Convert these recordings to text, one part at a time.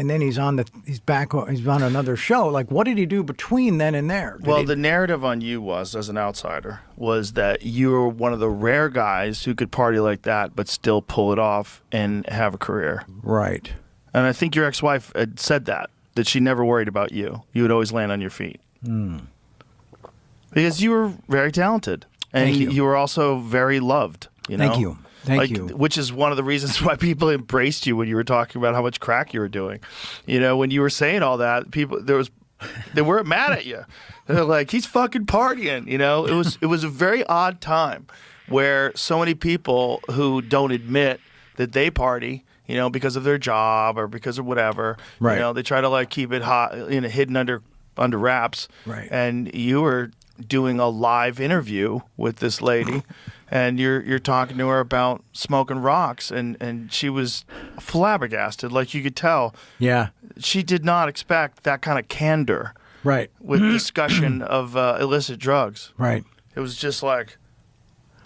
and then he's on another show. Like, what did he do between then and there? The narrative on you was, as an outsider, was that you were one of the rare guys who could party like that but still pull it off and have a career. Right. And I think your ex-wife had said that she never worried about you. You would always land on your feet. Because you were very talented. And you were also very loved. You know? Thank you. Thank you. Which is one of the reasons why people embraced you when you were talking about how much crack you were doing. You know, when you were saying all that, they weren't mad at you. They're like, he's fucking partying. You know, it was a very odd time where so many people who don't admit that they party, you know, because of their job or because of whatever. Right. You know, they try to like keep it hot, you know, hidden under wraps. Right. And you were doing a live interview with this lady. And you're talking to her about smoking rocks, and she was flabbergasted. Like, you could tell. Yeah. She did not expect that kind of candor. Right. With discussion of illicit drugs. Right. It was just like,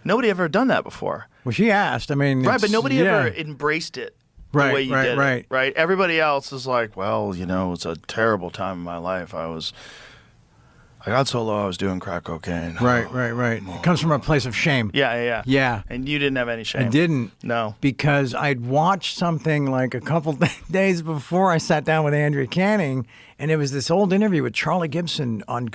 nobody ever done that before. Well, she asked. I mean, right, but nobody ever embraced it the way you did it. Right. Everybody else is like, well, you know, it's a terrible time in my life. I got so low I was doing crack cocaine. Right. It comes from a place of shame. Yeah. And you didn't have any shame. I didn't. No. Because I'd watched something like a couple days before I sat down with Andrea Canning, and it was this old interview with Charlie Gibson on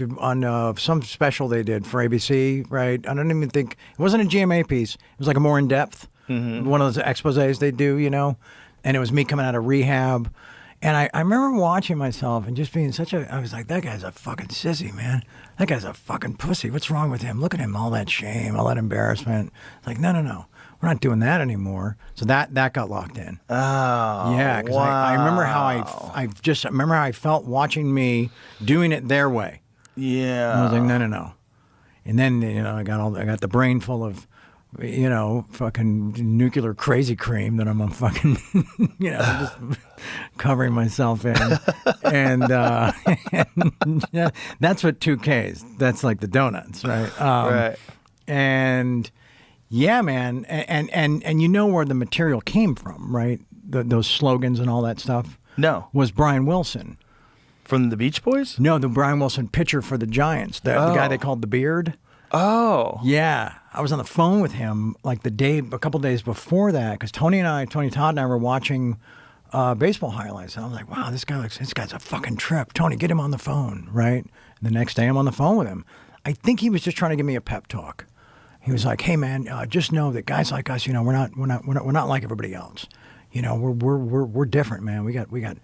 some special they did for ABC, right? I don't even think, it wasn't a GMA piece. It was like a more in-depth, one of those exposés they do, you know? And it was me coming out of rehab. And I remember watching myself and just being I was like, that guy's a fucking sissy, man. That guy's a fucking pussy. What's wrong with him? Look at him, all that shame, all that embarrassment. It's like, no. We're not doing that anymore. So that got locked in. Oh, yeah, because I remember how I remember how I felt watching me doing it their way. Yeah. And I was like, no. And then, you know, I got the brain full of, you know, fucking nuclear crazy cream that I'm a fucking, you know, just covering myself in. And yeah, that's what 2Ks. That's like the donuts, right? Right. And yeah, man. And you know where the material came from, right? Those slogans and all that stuff? No. Was Brian Wilson. From the Beach Boys? No, the Brian Wilson pitcher for the Giants. The guy they called the Beard. Oh. Yeah. I was on the phone with him like a couple days before that, because Tony Todd and I were watching baseball highlights. And I was like, wow, this guy's a fucking trip. Tony, get him on the phone, right? And the next day I'm on the phone with him. I think he was just trying to give me a pep talk. He was like, hey man, just know that guys like us, you know, we're not like everybody else. You know, we're different, man. We got